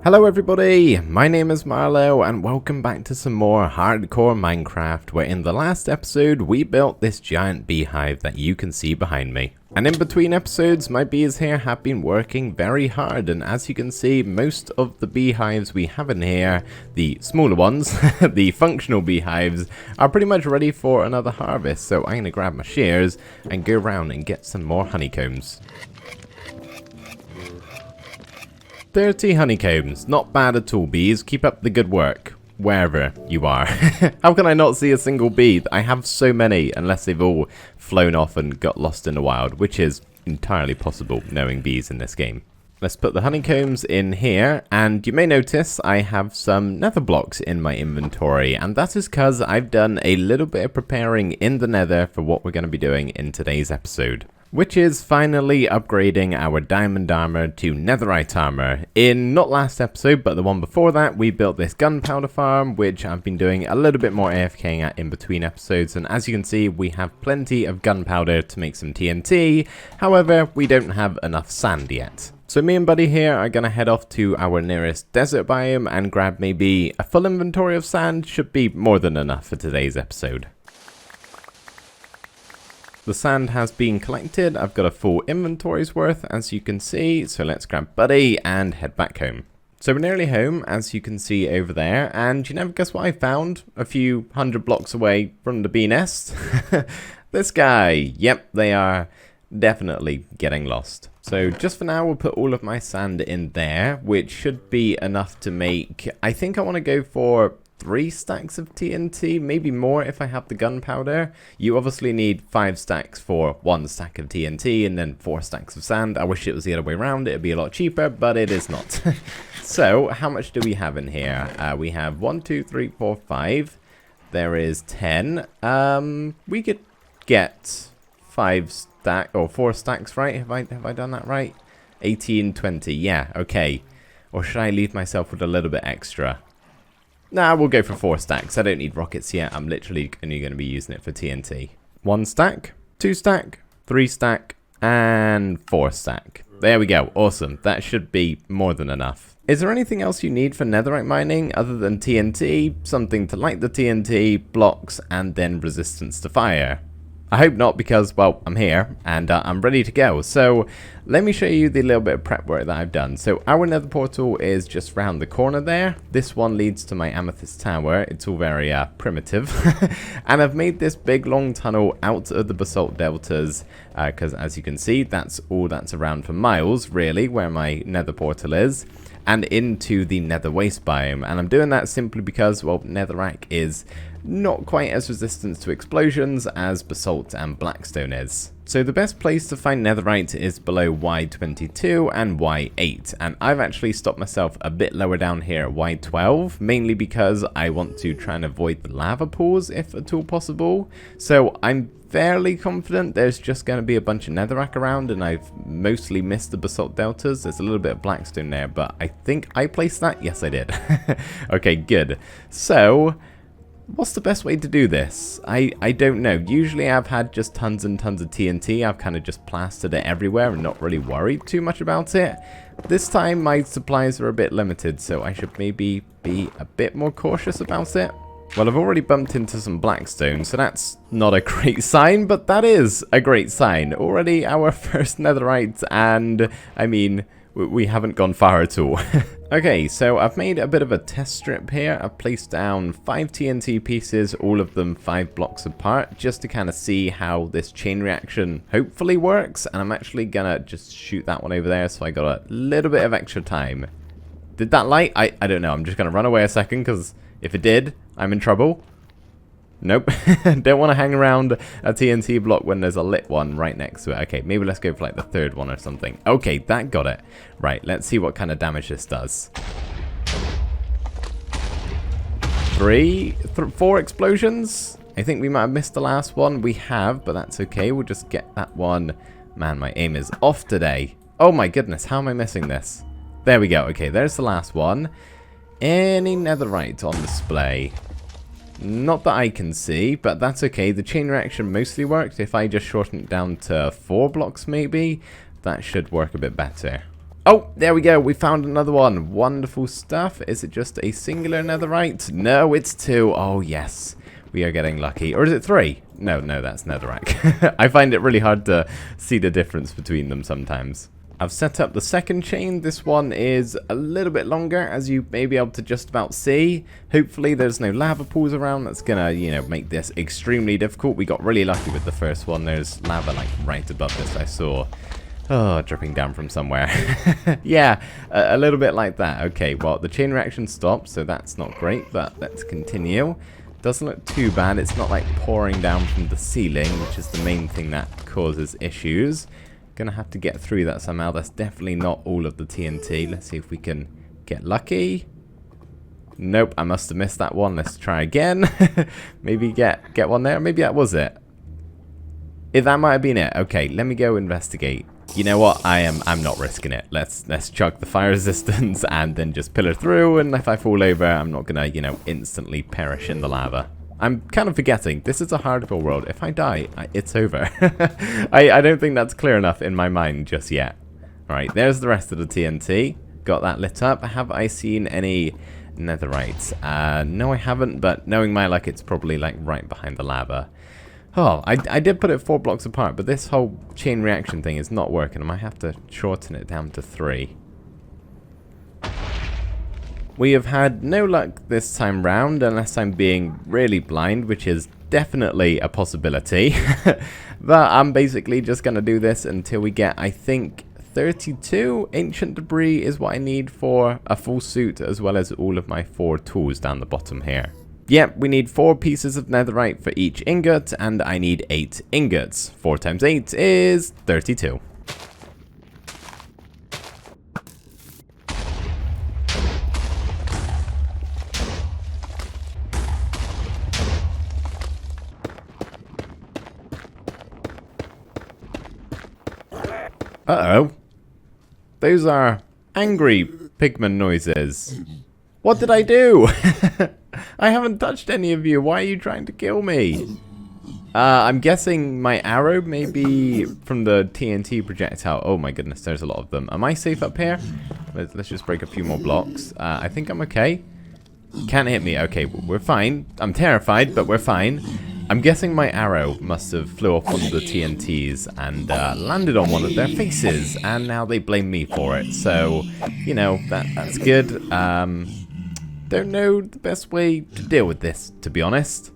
Hello everybody, my name is Marlo and welcome back to some more hardcore Minecraft, where in the last episode we built this giant beehive that you can see behind me. And in between episodes my bees here have been working very hard, and as you can see most of the beehives we have in here, the smaller ones, the functional beehives, are pretty much ready for another harvest. So I'm going to grab my shears and go around and get some more honeycombs. 30 honeycombs, not bad at all bees, keep up the good work, wherever you are. How can I not see a single bee? I have so many, unless they've all flown off and got lost in the wild, which is entirely possible knowing bees in this game. Let's put the honeycombs in here, and you may notice I have some nether blocks in my inventory, and that is because I've done a little bit of preparing in the nether for what we're going to be doing in today's episode, which is finally upgrading our diamond armor to netherite armor. In not last episode, but the one before that, we built this gunpowder farm, which I've been doing a little bit more AFKing at in between episodes, and as you can see, we have plenty of gunpowder to make some TNT. However, we don't have enough sand yet. So me and Buddy here are going to head off to our nearest desert biome and grab maybe a full inventory of sand. Should be more than enough for today's episode. The sand has been collected. I've got a full inventory's worth, as you can see. So let's grab Buddy and head back home. So we're nearly home, as you can see over there. And you never guess what I found a few hundred blocks away from the bee nest? This guy. Yep, they are definitely getting lost. So just for now, we'll put all of my sand in there, which should be enough to make, I think I want to go for 3 stacks of TNT, maybe more if I have the gunpowder. You obviously need 5 stacks for 1 stack of TNT and then 4 stacks of sand. I wish it was the other way around. It'd be a lot cheaper, but it is not. So how much do we have in here? We have 1, 2, 3, 4, 5. There is 10. We could get 4 stacks, right? Have I done that right? 18, 20. Yeah, okay. Or should I leave myself with a little bit extra? Nah, we'll go for 4 stacks. I don't need rockets yet. I'm literally only going to be using it for TNT. 1 stack, 2 stack, 3 stack, and 4 stack. There we go. Awesome. That should be more than enough. Is there anything else you need for netherite mining other than TNT? Something to light the TNT, blocks, and then resistance to fire? I hope not, because, well, I'm here and I'm ready to go. So let me show you the little bit of prep work that I've done. So our nether portal is just round the corner there. This one leads to my amethyst tower. It's all very primitive. And I've made this big long tunnel out of the basalt deltas because, as you can see, that's all that's around for miles, really, where my nether portal is, and into the nether waste biome. And I'm doing that simply because, well, netherrack is not quite as resistant to explosions as basalt and blackstone is. So the best place to find netherite is below Y22 and Y8, and I've actually stopped myself a bit lower down here at Y12, mainly because I want to try and avoid the lava pools if at all possible. So I'm fairly confident there's just going to be a bunch of netherrack around, and I've mostly missed the basalt deltas. There's a little bit of blackstone there, but I think I placed that. Yes, I did. Okay, good. So what's the best way to do this? I don't know. Usually I've had just tons and tons of TNT. I've kind of just plastered it everywhere and not really worried too much about it. This time my supplies are a bit limited, so I should maybe be a bit more cautious about it. Well, I've already bumped into some blackstone, so that's not a great sign, but that is a great sign. Already our first netherite, and I mean, we haven't gone far at all. Okay, so I've made a bit of a test strip here. I've placed down 5 TNT pieces, all of them 5 blocks apart, just to kind of see how this chain reaction hopefully works. And I'm actually gonna just shoot that one over there, so I got a little bit of extra time. Did that light? I don't know. I'm just gonna run away a second, because if it did, I'm in trouble. Nope. Don't want to hang around a TNT block when there's a lit one right next to it. Okay, maybe let's go for like the 3rd one or something. Okay, that got it. Right, let's see what kind of damage this does. 4 explosions. I think we might have missed the last one. We have, but that's okay. We'll just get that one. Man, my aim is off today. Oh my goodness, how am I missing this? There we go. Okay, there's the last one. Any netherite on display? Not that I can see, but that's okay. The chain reaction mostly worked. If I just shorten it down to 4 blocks maybe, that should work a bit better. Oh, there we go. We found another one. Wonderful stuff. Is it just a singular netherite? No, it's two. Oh, yes. We are getting lucky. Or is it three? No, that's netherite. I find it really hard to see the difference between them sometimes. I've set up the second chain. This one is a little bit longer, as you may be able to just about see. Hopefully there's no lava pools around. That's gonna, you know, make this extremely difficult. We got really lucky with the first one. There's lava like right above this, I saw. Oh, dripping down from somewhere. Yeah, a little bit like that. Okay, well, the chain reaction stopped, so that's not great, but let's continue. Doesn't look too bad. It's not like pouring down from the ceiling, which is the main thing that causes issues. Gonna have to get through that somehow. That's definitely not all of the TNT. Let's see if we can get lucky. Nope, I must have missed that one. Let's try again. Maybe get one there. Maybe that was it. If that might have been it. Okay, let me go investigate. You know what? I'm not risking it. Let's chuck the fire resistance and then just pillar through. And if I fall over, I'm not gonna, you know, instantly perish in the lava. I'm kind of forgetting, this is a hardcore world. If I die, it's over. I don't think that's clear enough in my mind just yet. Alright, there's the rest of the TNT. Got that lit up. Have I seen any netherites? No, I haven't, but knowing my luck, it's probably like right behind the lava. Oh, I did put it 4 blocks apart, but this whole chain reaction thing is not working. I might have to shorten it down to 3. We have had no luck this time round, unless I'm being really blind, which is definitely a possibility. But I'm basically just going to do this until we get, I think, 32 ancient debris is what I need for a full suit, as well as all of my 4 tools down the bottom here. Yep, we need 4 pieces of netherite for each ingot, and I need 8 ingots. 4 times 8 is 32. Uh-oh. Those are angry pigman noises. What did I do? I haven't touched any of you. Why are you trying to kill me? I'm guessing my arrow may be from the TNT projectile. Oh my goodness, there's a lot of them. Am I safe up here? Let's just break a few more blocks. I think I'm okay. Can't hit me. Okay, we're fine. I'm terrified, but we're fine. I'm guessing my arrow must have flew off one of the TNTs and landed on one of their faces, and now they blame me for it. So, you know, that's good. Don't know the best way to deal with this, to be honest.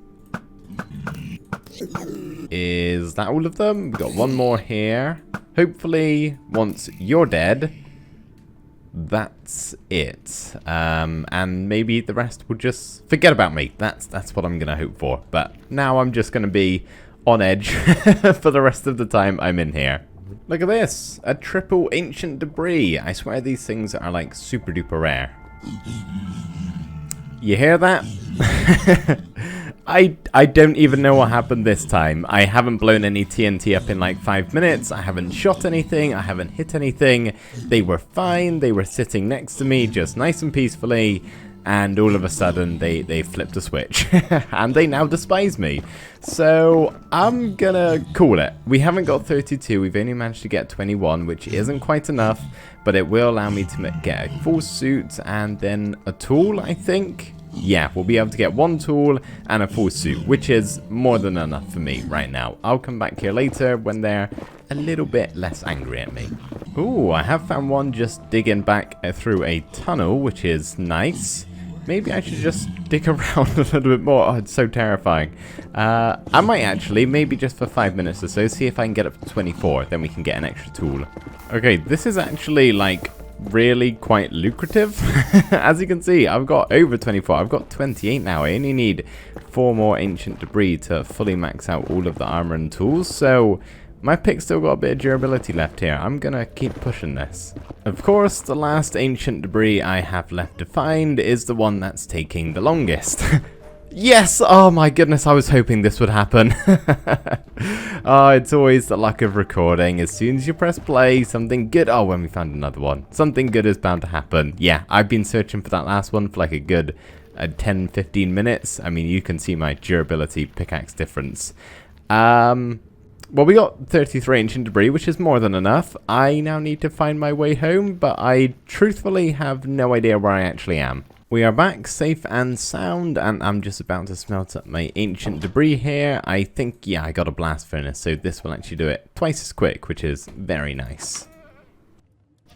Is that all of them? We've got one more here. Hopefully, once you're dead, that's it. And maybe the rest will just forget about me. That's what I'm going to hope for. But now I'm just going to be on edge for the rest of the time I'm in here. Look at this. A triple ancient debris. I swear these things are like super duper rare. You hear that? I don't even know what happened this time. I haven't blown any TNT up in like 5 minutes. I haven't shot anything. I haven't hit anything. They were fine. They were sitting next to me just nice and peacefully. And all of a sudden they flipped a switch. And they now despise me. So I'm gonna call it. We haven't got 32. We've only managed to get 21, which isn't quite enough. But it will allow me to get a full suit and then a tool, I think. Yeah, we'll be able to get 1 tool and a full suit, which is more than enough for me right now. I'll come back here later when they're a little bit less angry at me. Ooh, I have found one just digging back through a tunnel, which is nice. Maybe I should just dig around a little bit more. Oh, it's so terrifying. I might actually, maybe just for 5 minutes or so, see if I can get up to 24. Then we can get an extra tool. Okay, this is actually like really quite lucrative. As you can see, I've got over 24. I've got 28 now. I only need 4 more ancient debris to fully max out all of the armor and tools. So my pick's still got a bit of durability left here. I'm gonna keep pushing this. Of course, the last ancient debris I have left to find is the one that's taking the longest. Yes! Oh my goodness, I was hoping this would happen. Oh, it's always the luck of recording. As soon as you press play, something good... Oh, when we found another one. Something good is bound to happen. Yeah, I've been searching for that last one for like a good 10-15 minutes. I mean, you can see my durability pickaxe difference. Well, we got 33 ancient debris, which is more than enough. I now need to find my way home, but I truthfully have no idea where I actually am. We are back safe and sound, and I'm just about to smelt up my ancient debris here. I think, yeah, I got a blast furnace, so this will actually do it twice as quick, which is very nice.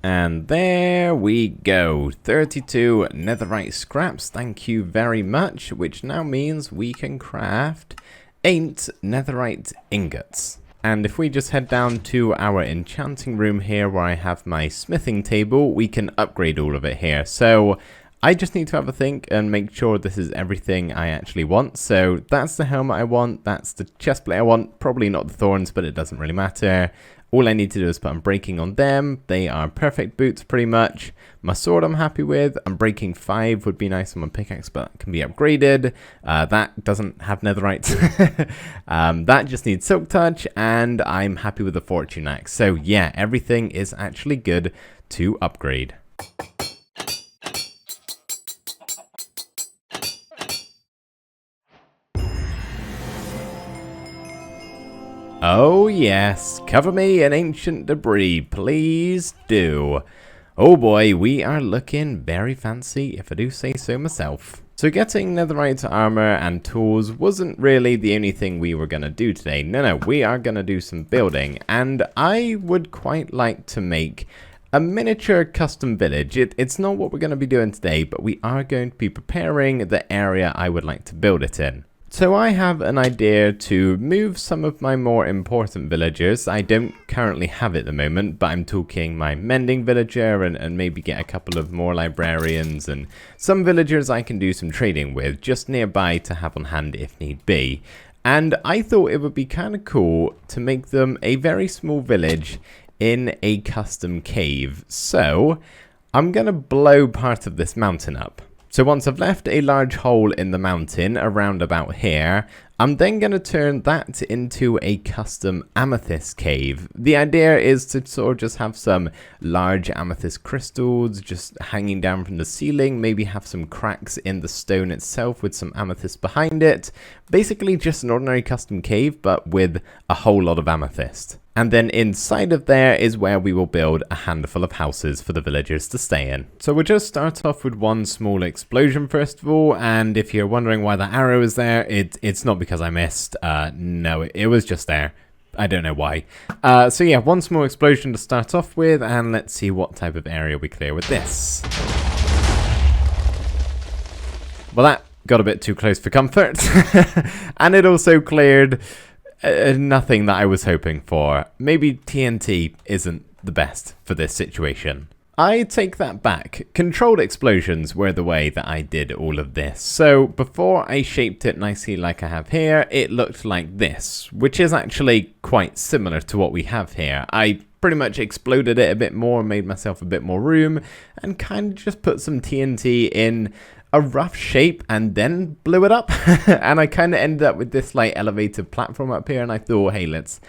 And there we go, 32 netherite scraps, thank you very much, which now means we can craft 8 netherite ingots. And if we just head down to our enchanting room here where I have my smithing table, we can upgrade all of it here. So I just need to have a think and make sure this is everything I actually want. So that's the helmet I want, that's the chestplate I want, probably not the thorns, but it doesn't really matter. All I need to do is put unbreaking on them. They are perfect boots pretty much. My sword I'm happy with. Unbreaking 5 would be nice on my pickaxe, but can be upgraded. That doesn't have netherite. That just needs silk touch, and I'm happy with the fortune axe. So yeah, everything is actually good to upgrade. Oh yes, cover me in ancient debris, please do. Oh boy, we are looking very fancy, if I do say so myself. So getting netherite armor and tools wasn't really the only thing we were going to do today. No, we are going to do some building, and I would quite like to make a miniature custom village. It's not what we're going to be doing today, but we are going to be preparing the area I would like to build it in. So I have an idea to move some of my more important villagers. I don't currently have it at the moment, but I'm talking my mending villager and maybe get a couple of more librarians and some villagers I can do some trading with just nearby to have on hand if need be. And I thought it would be kind of cool to make them a very small village in a custom cave. So I'm going to blow part of this mountain up. So once I've left a large hole in the mountain around about here, I'm then going to turn that into a custom amethyst cave. The idea is to sort of just have some large amethyst crystals just hanging down from the ceiling, maybe have some cracks in the stone itself with some amethyst behind it. Basically just an ordinary custom cave, but with a whole lot of amethyst. And then inside of there is where we will build a handful of houses for the villagers to stay in. So we'll just start off with one small explosion first of all, and if you're wondering why that arrow is there, it's not because I missed. No, it was just there. I don't know why. So yeah, one small explosion to start off with, and let's see what type of area we clear with this. Well, that got a bit too close for comfort. And it also cleared nothing that I was hoping for. Maybe TNT isn't the best for this situation. I take that back. Controlled explosions were the way that I did all of this. So before I shaped it nicely like I have here, it looked like this, which is actually quite similar to what we have here. I pretty much exploded it a bit more, made myself a bit more room, and kind of just put some TNT in a rough shape and then blew it up. And I kind of ended up with this like elevated platform up here, and I thought, hey, let's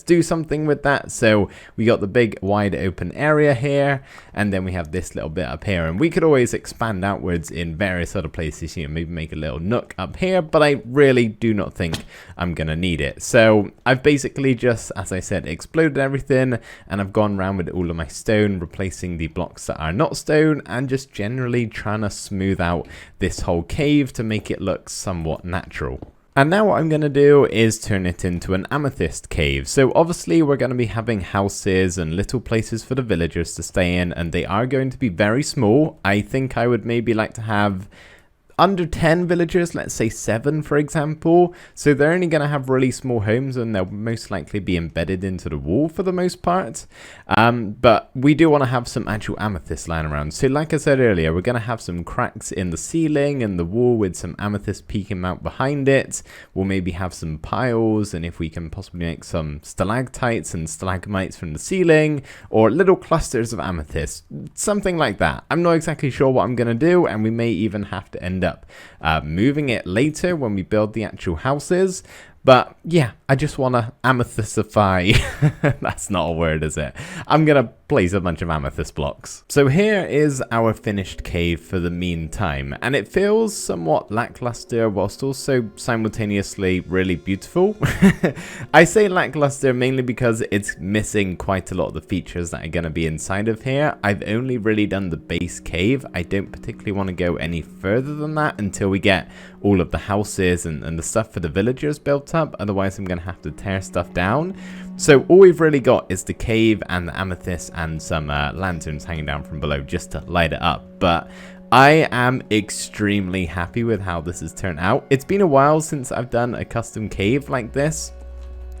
do something with that. So we got the big wide open area here, and then we have this little bit up here, and we could always expand outwards in various other places, you know, maybe make a little nook up here, but I really do not think I'm gonna need it. So I've basically just, as I said, exploded everything, and I've gone around with all of my stone, replacing the blocks that are not stone, and just generally trying to smooth out this whole cave to make it look somewhat natural. And now what I'm going to do is turn it into an amethyst cave. So obviously we're going to be having houses and little places for the villagers to stay in, and they are going to be very small. I think I would maybe like to have under 10 villagers, let's say 7 for example. So they're only going to have really small homes, and they'll most likely be embedded into the wall for the most part. But we do want to have some actual amethyst lying around. So like I said earlier, we're going to have some cracks in the ceiling and the wall with some amethyst peeking out behind it. We'll maybe have some piles, and if we can possibly make some stalactites and stalagmites from the ceiling, or little clusters of amethyst, something like that. I'm not exactly sure what I'm going to do, and we may even have to end up moving it later when we build the actual houses. But yeah, I just want to amethystify. That's not a word, is it? I'm going to place a bunch of amethyst blocks. So here is our finished cave for the meantime, and it feels somewhat lackluster whilst also simultaneously really beautiful. I say lackluster mainly because it's missing quite a lot of the features that are going to be inside of here. I've only really done the base cave. I don't particularly want to go any further than that until we get all of the houses and the stuff for the villagers built up. Otherwise I'm going to have to tear stuff down. So all we've really got is the cave and the amethyst and some lanterns hanging down from below just to light it up. But I am extremely happy with how this has turned out. It's been a while since I've done a custom cave like this.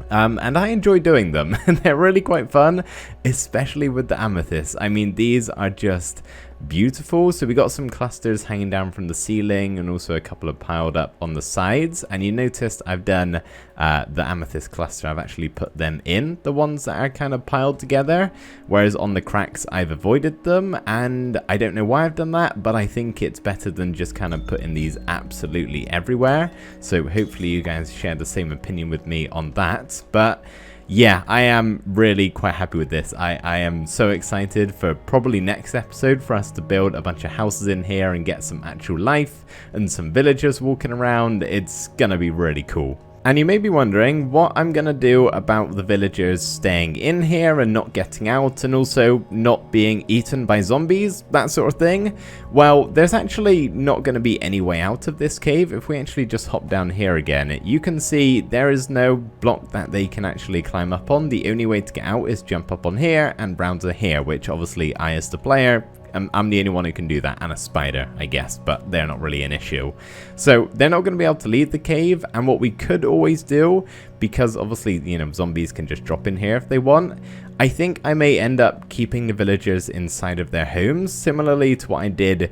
And I enjoy doing them. They're really quite fun, especially with the amethyst. I mean, these are just beautiful. So we got some clusters hanging down from the ceiling and also a couple of piled up on the sides. And you noticed I've done the amethyst cluster. I've actually put them in the ones that are kind of piled together, whereas on the cracks I've avoided them. And I don't know why I've done that, but I think it's better than just kind of putting these absolutely everywhere. So hopefully you guys share the same opinion with me on that. But yeah, I am really quite happy with this. I am so excited for probably next episode for us to build a bunch of houses in here and get some actual life and some villagers walking around. It's gonna be really cool. And you may be wondering what I'm going to do about the villagers staying in here and not getting out and also not being eaten by zombies, that sort of thing. Well, there's actually not going to be any way out of this cave. If we actually just hop down here again, you can see there is no block that they can actually climb up on. The only way to get out is jump up on here and round to here, which obviously I as the player, I'm the only one who can do that, and a spider, I guess, but they're not really an issue. So they're not going to be able to leave the cave, and what we could always do, because obviously, you know, zombies can just drop in here if they want, I think I may end up keeping the villagers inside of their homes, similarly to what I did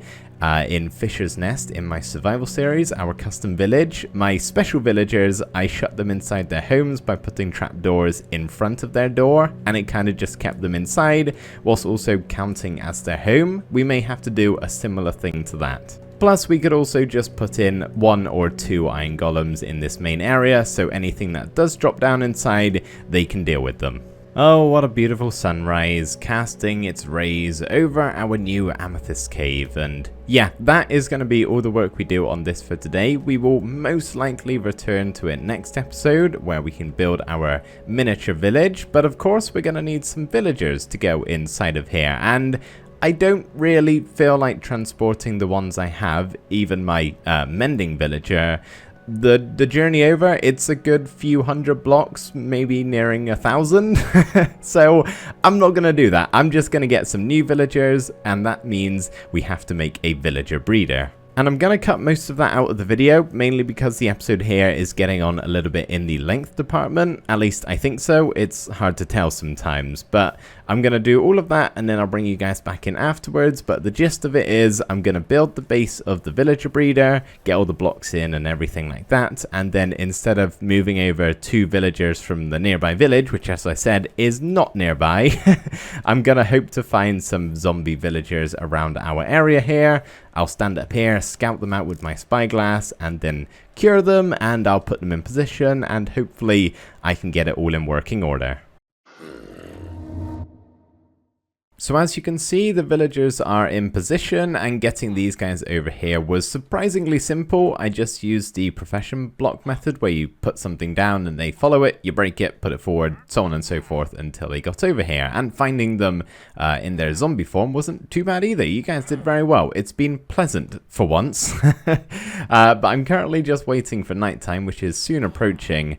in Fisher's Nest in my survival series, our custom village. My special villagers, I shut them inside their homes by putting trapdoors in front of their door, and it kind of just kept them inside whilst also counting as their home. We may have to do a similar thing to that. Plus, we could also just put in 1 or 2 iron golems in this main area, so anything that does drop down inside, they can deal with them. Oh, what a beautiful sunrise, casting its rays over our new amethyst cave. And yeah, that is going to be all the work we do on this for today. We will most likely return to it next episode, where we can build our miniature village. But of course, we're going to need some villagers to go inside of here. And I don't really feel like transporting the ones I have, even my mending villager. The journey over, it's a good few hundred blocks, maybe nearing 1,000. So I'm not going to do that. I'm just going to get some new villagers, and that means we have to make a villager breeder. And I'm going to cut most of that out of the video, mainly because the episode here is getting on a little bit in the length department. At least I think so. It's hard to tell sometimes, but I'm going to do all of that and then I'll bring you guys back in afterwards. But the gist of it is I'm going to build the base of the villager breeder, get all the blocks in and everything like that. And then instead of moving over 2 villagers from the nearby village, which as I said is not nearby, I'm going to hope to find some zombie villagers around our area here. I'll stand up here, scout them out with my spyglass, and then cure them, and I'll put them in position, and hopefully I can get it all in working order. So as you can see, the villagers are in position, and getting these guys over here was surprisingly simple. I just used the profession block method where you put something down and they follow it, you break it, put it forward, so on and so forth until they got over here. And finding them in their zombie form wasn't too bad either. You guys did very well. It's been pleasant for once. But I'm currently just waiting for nighttime, which is soon approaching,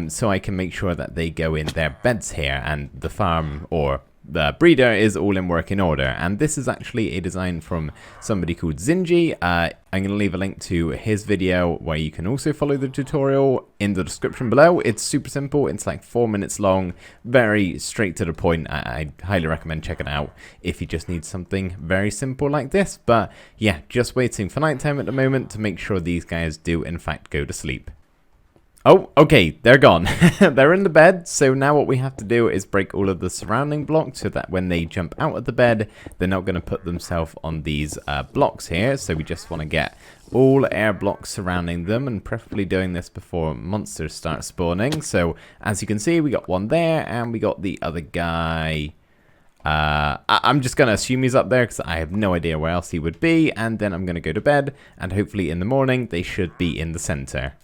so I can make sure that they go in their beds here and the farm or the breeder is all in working order. And this is actually a design from somebody called Zinji. I'm going to leave a link to his video where you can also follow the tutorial in the description below. It's super simple. It's like 4 minutes long, very straight to the point. I highly recommend checking it out if you just need something very simple like this. But yeah, just waiting for nighttime at the moment to make sure these guys do in fact go to sleep. Oh, okay, they're gone. They're in the bed, so now what we have to do is break all of the surrounding blocks so that when they jump out of the bed, they're not going to put themselves on these blocks here. So we just want to get all air blocks surrounding them, and preferably doing this before monsters start spawning. So as you can see, we got one there, and we got the other guy. I'm just going to assume he's up there because I have no idea where else he would be, and then I'm going to go to bed, and hopefully in the morning they should be in the center.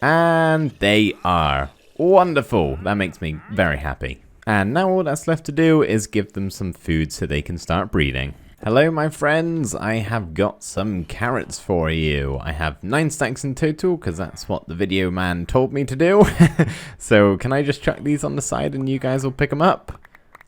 And they are. Wonderful. That makes me very happy. And now all that's left to do is give them some food so they can start breeding. Hello my friends, I have got some carrots for you. I have 9 stacks in total because that's what the video man told me to do. So can I just chuck these on the side and you guys will pick them up?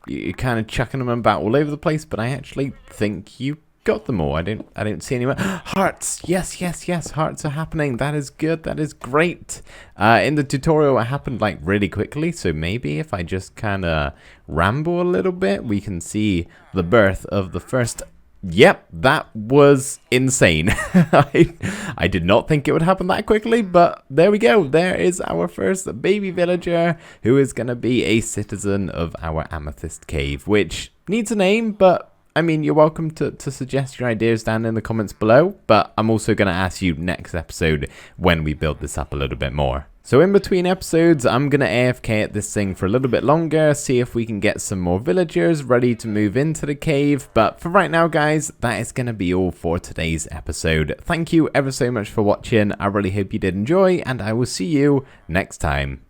You're kind of chucking them about all over the place, but I actually think you got them all. I don't see anywhere. Hearts! Yes, yes, yes, hearts are happening. That is good, that is great. In the tutorial it happened like really quickly, so maybe if I just kind of ramble a little bit, we can see the birth of the first. Yep, that was insane. I did not think it would happen that quickly, but there we go. There is our first baby villager who is going to be a citizen of our Amethyst cave, which needs a name, but I mean, you're welcome to suggest your ideas down in the comments below, but I'm also going to ask you next episode when we build this up a little bit more. So in between episodes, I'm going to AFK at this thing for a little bit longer, see if we can get some more villagers ready to move into the cave. But for right now, guys, that is going to be all for today's episode. Thank you ever so much for watching. I really hope you did enjoy, and I will see you next time.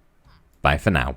Bye for now.